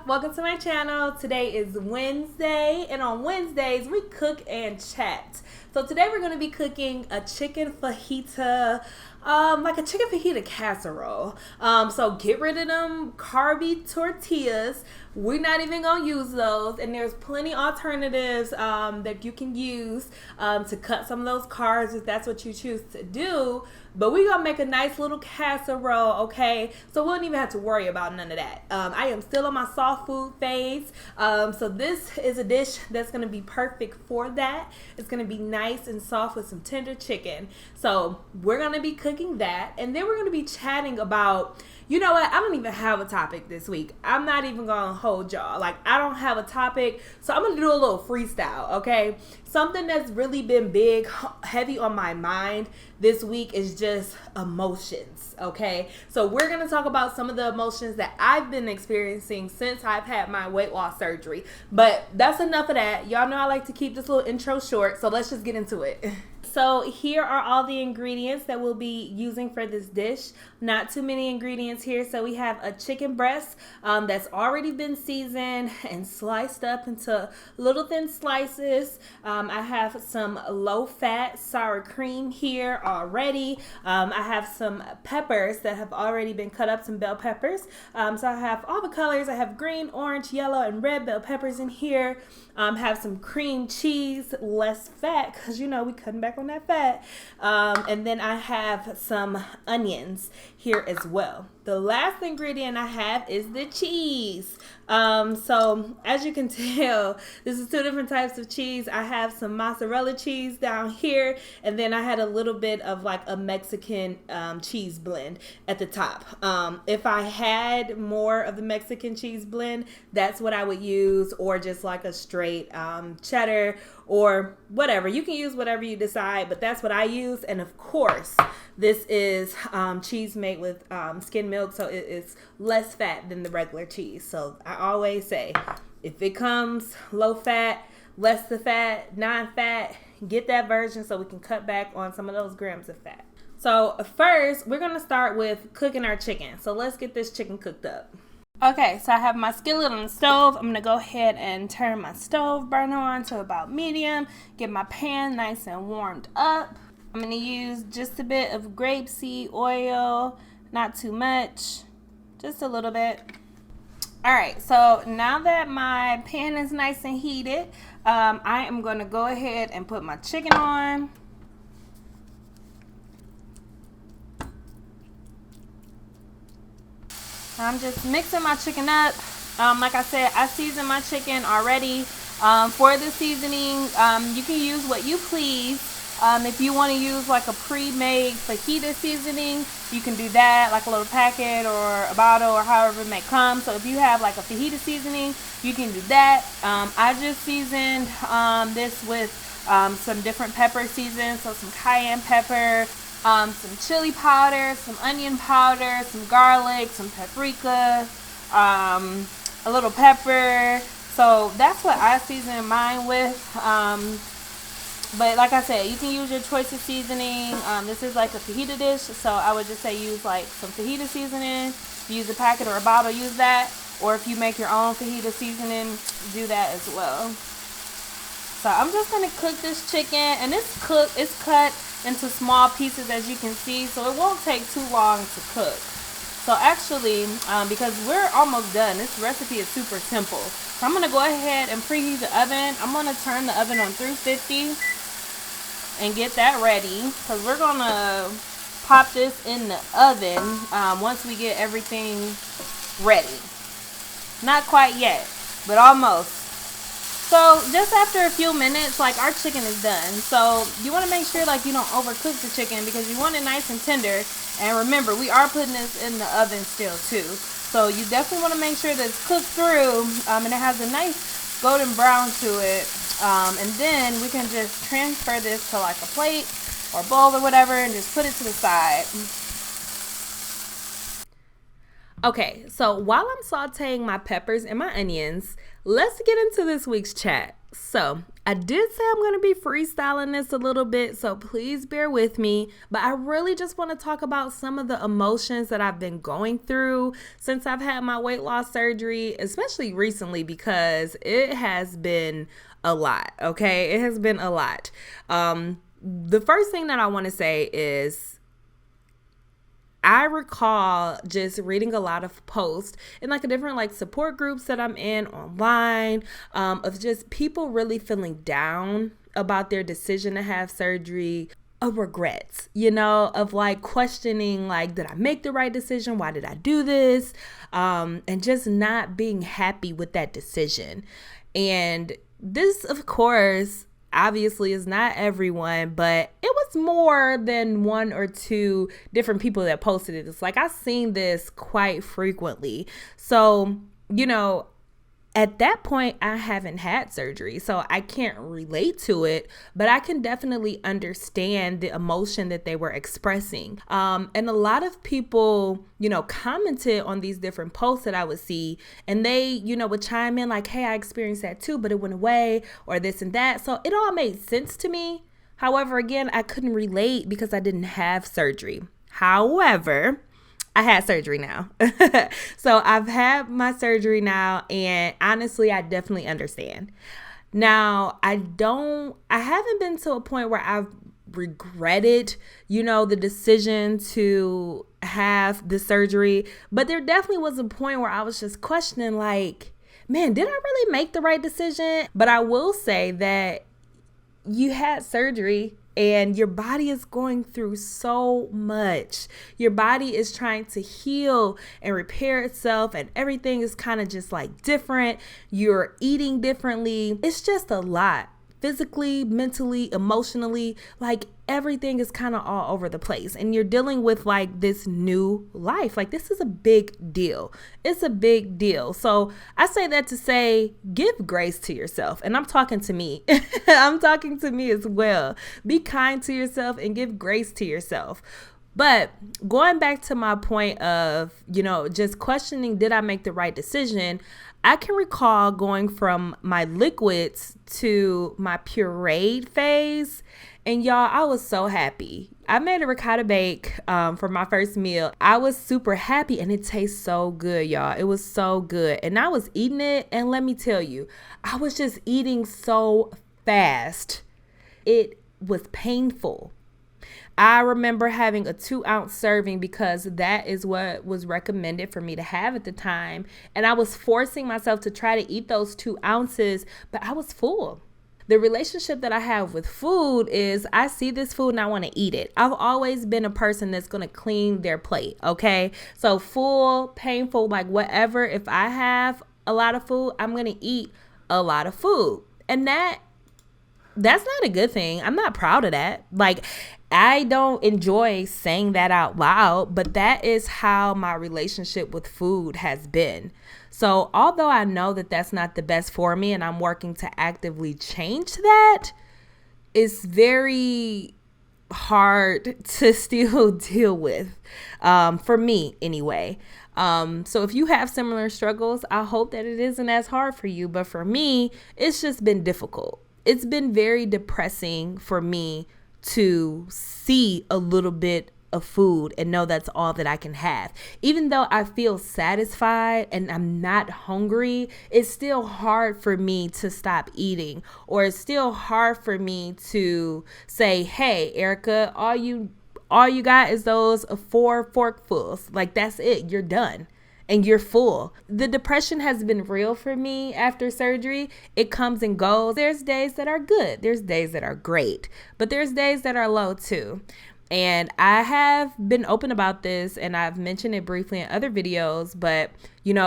welcome to my channel. Today is Wednesday, and on Wednesdays we cook and chat. So today we're going to be cooking a chicken fajita, like a chicken fajita casserole. So get rid of them carby tortillas. We're not even going to use those, and there's plenty alternatives that you can use to cut some of those carbs if that's what you choose to do. But we're going to make a nice little casserole, okay? So we don't even have to worry about none of that. I am still on my soft food phase. So this is a dish that's going to be perfect for that. It's going to be nice and soft with some tender chicken. So we're going to be cooking that. And then we're going to be chatting about, you know what? I don't even have a topic this week. I'm not even going to hold y'all. Like, I don't have a topic. So I'm going to do a little freestyle, okay? Something that's really been big, heavy on my mind this week is just emotions, okay? So we're going to talk about some of the emotions that I've been experiencing since I've had my weight loss surgery. But that's enough of that. Y'all know I like to keep this little intro short, so let's just get into it. So here are all the ingredients that we'll be using for this dish. Not too many ingredients here. So we have a chicken breast that's already been seasoned and sliced up into little thin slices. I have some low-fat sour cream here already. I have some peppers that have already been cut up, some bell peppers. So I have all the colors. I have green, orange, yellow, and red bell peppers in here. Have some cream cheese, less fat, because you know we cutting back on that fat. And then I have some onions here as well. The last ingredient I have is the cheese. So as you can tell, this is two different types of cheese. I have some mozzarella cheese down here, and then I had a little bit of like a Mexican cheese blend at the top. If I had more of the Mexican cheese blend, that's what I would use, or just like a straight cheddar or whatever. You can use whatever you decide, but that's what I use. And of course, this is cheese made with skim milk, so it is less fat than the regular cheese. So I always say, if it comes low fat, less the fat, non-fat, get that version so we can cut back on some of those grams of fat. So first, we're going to start with cooking our chicken. So let's get this chicken cooked up. Okay, so I have my skillet on the stove. I'm going to go ahead and turn my stove burner on to about medium. Get my pan nice and warmed up. I'm going to use just a bit of grapeseed oil, not too much, just a little bit. All right, so now that my pan is nice and heated, I am going to go ahead and put my chicken on. I'm just mixing my chicken up. Like I said, I seasoned my chicken already. For the seasoning, you can use what you please. If you want to use like a pre-made fajita seasoning, you can do that, like a little packet or a bottle or however it may come. So if you have like a fajita seasoning, you can do that. I just seasoned this with some different pepper seasons, so some cayenne pepper, some chili powder, some onion powder, some garlic, some paprika, a little pepper. So that's what I season mine with. But like I said, you can use your choice of seasoning. This is like a fajita dish, so I would just say use like some fajita seasoning. If you use a packet or a bottle, use that. Or if you make your own fajita seasoning, do that as well. So I'm just going to cook this chicken, and it's cut into small pieces, as you can see, so it won't take too long to cook. So actually, because we're almost done, this recipe is super simple. So I'm going to go ahead and preheat the oven. I'm going to turn the oven on 350 and get that ready, because we're going to pop this in the oven once we get everything ready. Not quite yet, but almost. So just after a few minutes, like, our chicken is done. So you want to make sure like you don't overcook the chicken, because you want it nice and tender. And remember, we are putting this in the oven still too. So you definitely want to make sure that it's cooked through and it has a nice golden brown to it. And then we can just transfer this to like a plate or bowl or whatever and just put it to the side. Okay, so while I'm sauteing my peppers and my onions, let's get into this week's chat. So, I did say I'm going to be freestyling this a little bit, so please bear with me. But I really just want to talk about some of the emotions that I've been going through since I've had my weight loss surgery, especially recently, because it has been a lot, okay? It has been a lot. The first thing that I want to say is, I recall just reading a lot of posts in like the different like support groups that I'm in online, of just people really feeling down about their decision to have surgery, of regrets, of like questioning, like, did I make the right decision? Why did I do this? And just not being happy with that decision. And this, of course, obviously is not everyone, but it was more than one or two different people that posted it. It's like I've seen this quite frequently. So, at that point, I haven't had surgery, so I can't relate to it, but I can definitely understand the emotion that they were expressing. And a lot of people, commented on these different posts that I would see, and they, would chime in like, hey, I experienced that too, but it went away, or this and that. So it all made sense to me. However, again, I couldn't relate because I didn't have surgery. However, I had surgery now. So I've had my surgery now, and honestly, I definitely understand. Now, I haven't been to a point where I've regretted, the decision to have the surgery, but there definitely was a point where I was just questioning like, man, did I really make the right decision? But I will say that you had surgery and your body is going through so much. Your body is trying to heal and repair itself, and everything is kind of just like different. You're eating differently. It's just a lot. Physically, mentally, emotionally, like everything is kind of all over the place, and you're dealing with like this new life. Like, this is a big deal. It's a big deal. So I say that to say, give grace to yourself. And I'm talking to me. I'm talking to me as well. Be kind to yourself and give grace to yourself. But going back to my point of, just questioning, did I make the right decision? I can recall going from my liquids to my pureed phase. And y'all, I was so happy. I made a ricotta bake for my first meal. I was super happy, and it tastes so good, y'all. It was so good. And I was eating it, and let me tell you, I was just eating so fast. It was painful. I remember having a 2-ounce serving because that is what was recommended for me to have at the time. And I was forcing myself to try to eat those 2 ounces, but I was full. The relationship that I have with food is I see this food and I want to eat it. I've always been a person that's going to clean their plate, okay? So full, painful, like whatever. If I have a lot of food, I'm going to eat a lot of food. And that's not a good thing. I'm not proud of that. Like, I don't enjoy saying that out loud, but that is how my relationship with food has been. So although I know that that's not the best for me and I'm working to actively change that, it's very hard to still deal with, for me anyway. So if you have similar struggles, I hope that it isn't as hard for you. But for me, it's just been difficult. It's been very depressing for me to see a little bit of food and know that's all that I can have. Even though I feel satisfied and I'm not hungry, it's still hard for me to stop eating, or it's still hard for me to say, hey, Erica, all you got is those 4 forkfuls. Like, that's it. You're done. And you're full. The depression has been real for me after surgery. It comes and goes. There's days that are good. There's days that are great. But there's days that are low too. And I have been open about this, and I've mentioned it briefly in other videos, but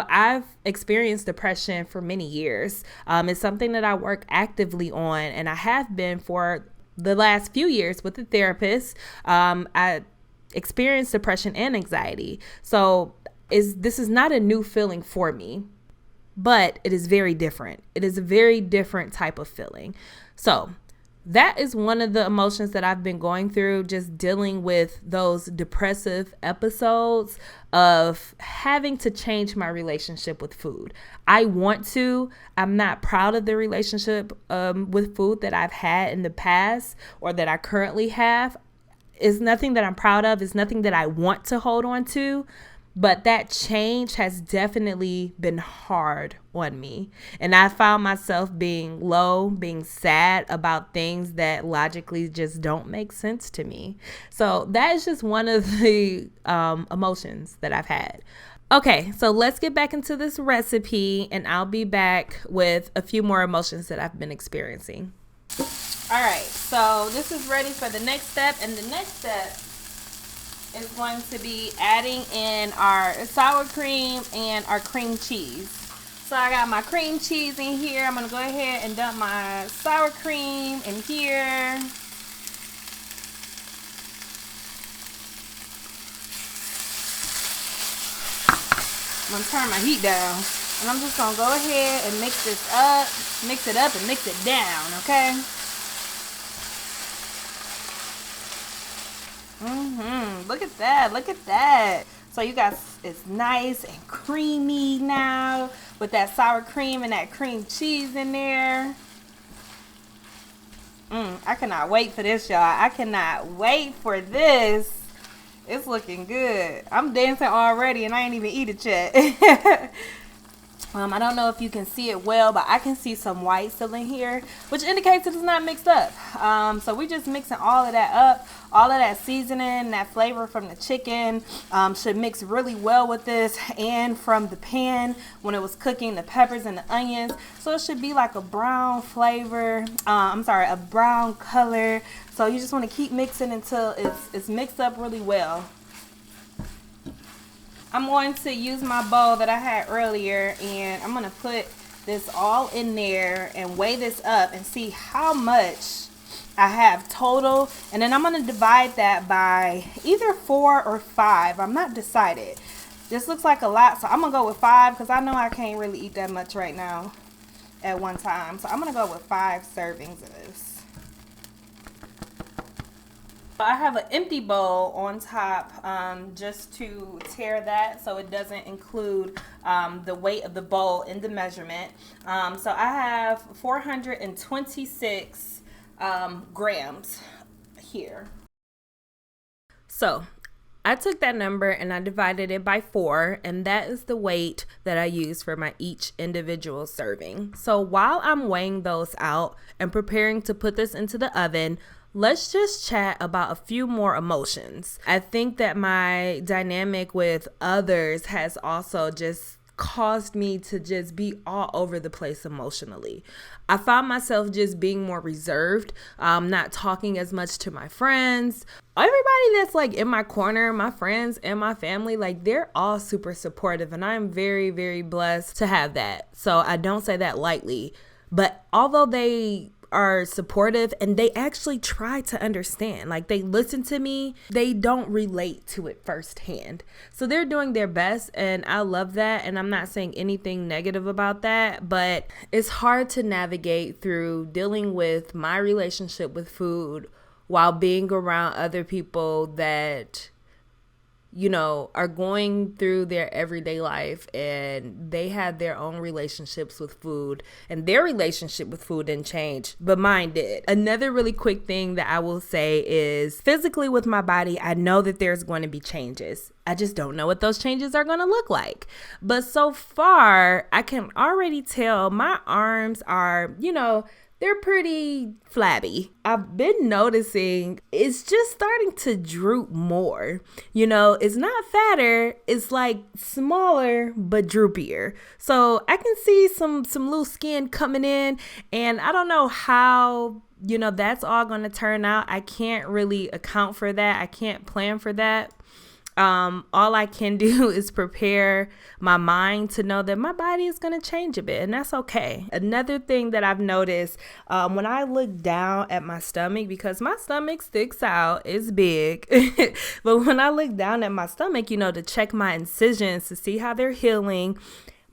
I've experienced depression for many years. It's something that I work actively on, and I have been for the last few years with a therapist. I experienced depression and anxiety. So this is not a new feeling for me, but it is very different. It is a very different type of feeling. So that is one of the emotions that I've been going through, just dealing with those depressive episodes of having to change my relationship with food. I want to. I'm not proud of the relationship with food that I've had in the past or that I currently have. It's nothing that I'm proud of. It's nothing that I want to hold on to. But that change has definitely been hard on me. And I found myself being low, being sad about things that logically just don't make sense to me. So that is just one of the emotions that I've had. Okay, so let's get back into this recipe, and I'll be back with a few more emotions that I've been experiencing. All right, so this is ready for the next step, and the next step is going to be adding in our sour cream and our cream cheese. So I got my cream cheese in here. I'm going to go ahead and dump my sour cream in here. I'm going to turn my heat down. And I'm just going to go ahead and mix it up and mix it down, okay? Look at that. So you guys, it's nice and creamy now with that sour cream and that cream cheese in there. I cannot wait for this, y'all. I cannot wait for this. It's looking good. I'm dancing already and I ain't even eat it yet. I don't know if you can see it well, but I can see some white still in here, which indicates it's not mixed up. So we're just mixing all of that up. All of that seasoning, that flavor from the chicken should mix really well with this, and from the pan when it was cooking, the peppers and the onions. So it should be like a brown flavor. A brown color. So you just want to keep mixing until it's mixed up really well. I'm going to use my bowl that I had earlier, and I'm going to put this all in there and weigh this up and see how much I have total. And then I'm going to divide that by either 4 or 5. I'm not decided. This looks like a lot, so I'm going to go with 5 because I know I can't really eat that much right now at one time. So I'm going to go with 5 servings of this. I have an empty bowl on top just to tear that so it doesn't include the weight of the bowl in the measurement. So I have 426 grams here. So I took that number and I divided it by 4, and that is the weight that I use for my each individual serving. So while I'm weighing those out and preparing to put this into the oven, let's just chat about a few more emotions. I think that my dynamic with others has also just caused me to just be all over the place emotionally. I found myself just being more reserved, not talking as much to my friends. Everybody that's like in my corner, my friends and my family, like they're all super supportive, and I'm very, very blessed to have that. So I don't say that lightly, but although they are supportive and they actually try to understand, like they listen to me, they don't relate to it firsthand. So they're doing their best, and I love that, and I'm not saying anything negative about that, but it's hard to navigate through dealing with my relationship with food while being around other people that, you know, are going through their everyday life and they have their own relationships with food, and their relationship with food didn't change, but mine did. Another really quick thing that I will say is physically with my body, I know that there's going to be changes. I just don't know what those changes are going to look like. But so far, I can already tell my arms are, you know, they're pretty flabby. I've been noticing it's just starting to droop more. You know, it's not fatter, it's like smaller but droopier. So I can see some loose skin coming in, and I don't know how, you know, that's all going to turn out. I can't really account for that. I can't plan for that. All I can do is prepare my mind to know that my body is going to change a bit, and that's okay. Another thing that I've noticed, when I look down at my stomach, because my stomach sticks out, it's big, but when I look down at my stomach, you know, to check my incisions to see how they're healing,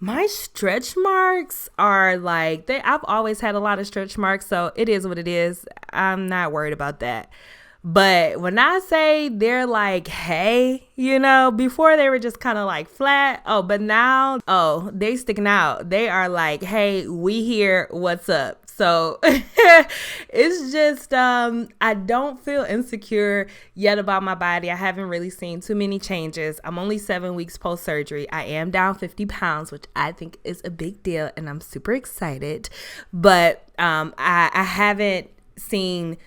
My stretch marks are like, I've always had a lot of stretch marks, so it is what it is. I'm not worried about that. But when I say they're like, hey, before they were just kind of like flat. Oh, but now, they sticking out. They are like, hey, we here, what's up? So it's just, I don't feel insecure yet about my body. I haven't really seen too many changes. I'm only 7 weeks post-surgery. I am down 50 pounds, which I think is a big deal, and I'm super excited. But I haven't seen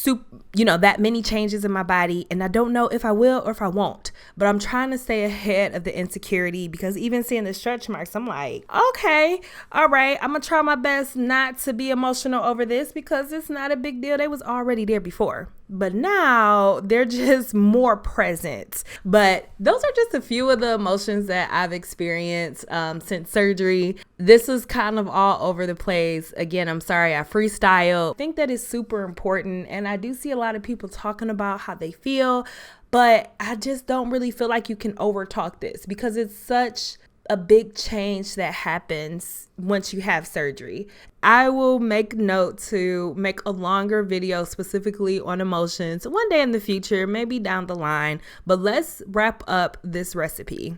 that many changes in my body, and I don't know if I will or if I won't, but I'm trying to stay ahead of the insecurity, because even seeing the stretch marks, I'm like, okay, all right, I'm gonna try my best not to be emotional over this, because it's not a big deal. They was already there before, but now they're just more present. But those are just a few of the emotions that I've experienced since surgery. This is kind of all over the place. Again, I'm sorry I freestyle. I think that is super important, and I do see a lot of people talking about how they feel, but I just don't really feel like you can overtalk this, because it's such a big change that happens once you have surgery. I will make note to make a longer video specifically on emotions one day in the future, maybe down the line, but let's wrap up this recipe.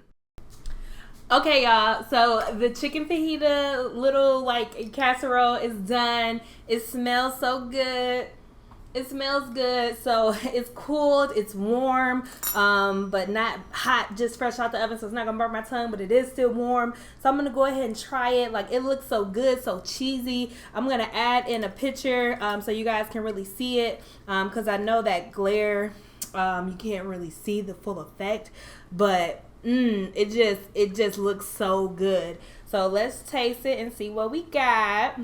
Okay, y'all, so the chicken fajita little casserole is done. It smells so good. It smells good. So it's cooled, it's warm, but not hot, just fresh out the oven, so it's not gonna burn my tongue, but it is still warm. So I'm gonna go ahead and try it. It looks so good, so cheesy. I'm gonna add in a picture so you guys can really see it, because I know that glare, you can't really see the full effect, but it just looks so good. So let's taste it and see what we got.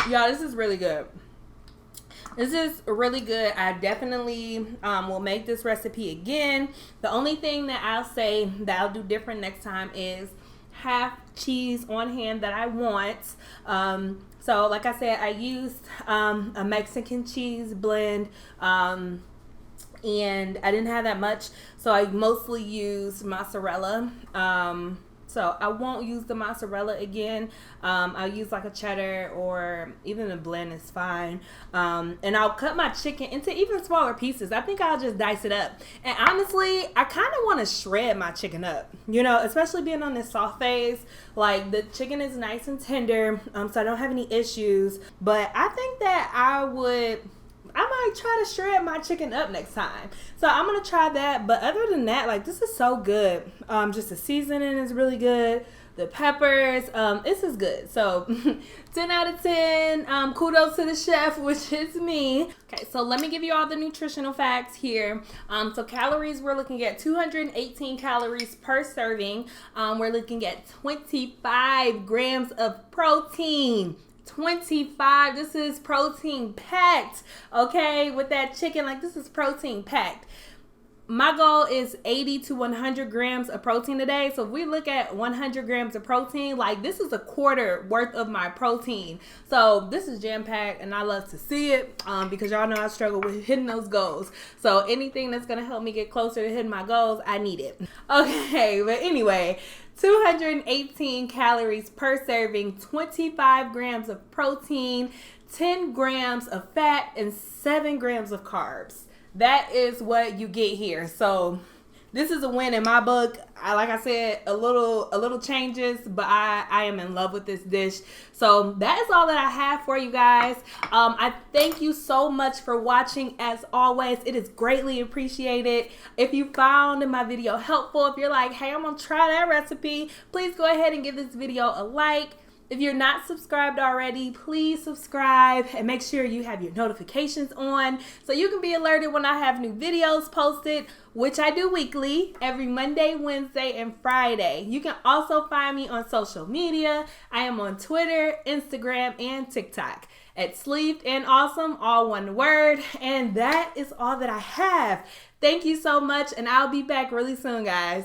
Y'all, this is really good. This is really good. I definitely will make this recipe again. The only thing that I'll say that I'll do different next time is have cheese on hand that I want. So like I said, I used a Mexican cheese blend, and I didn't have that much, so I mostly used mozzarella. So I won't use the mozzarella again. I'll use a cheddar, or even a blend is fine. And I'll cut my chicken into even smaller pieces. I think I'll just dice it up. And honestly, I kind of want to shred my chicken up, especially being on this soft phase. The chicken is nice and tender, so I don't have any issues. But I think that I might try to shred my chicken up next time. So I'm going to try that. But other than that, this is so good. Just the seasoning is really good. The peppers, this is good. So 10 out of 10. Kudos to the chef, which is me. Okay, so let me give you all the nutritional facts here. So calories, we're looking at 218 calories per serving. We're looking at 25 grams of protein. 25. This is protein packed, okay? With that chicken, this is protein packed. My goal is 80 to 100 grams of protein a day. So if we look at 100 grams of protein, this is a quarter worth of my protein. So this is jam-packed, and I love to see it, because y'all know I struggle with hitting those goals. So anything that's going to help me get closer to hitting my goals, I need it. Okay, but anyway, 218 calories per serving, 25 grams of protein, 10 grams of fat, and 7 grams of carbs. That is what you get here. So this is a win in my book. Like I said, a little changes, but I am in love with this dish. So that is all that I have for you guys. I thank you so much for watching. As always, it is greatly appreciated. If you found my video helpful, if you're like, hey, I'm gonna try that recipe, please go ahead and give this video a like. If you're not subscribed already, please subscribe and make sure you have your notifications on so you can be alerted when I have new videos posted, which I do weekly, every Monday, Wednesday, and Friday. You can also find me on social media. I am on Twitter, Instagram, and TikTok at Sleeved and Awesome, all one word. And that is all that I have. Thank you so much, and I'll be back really soon, guys.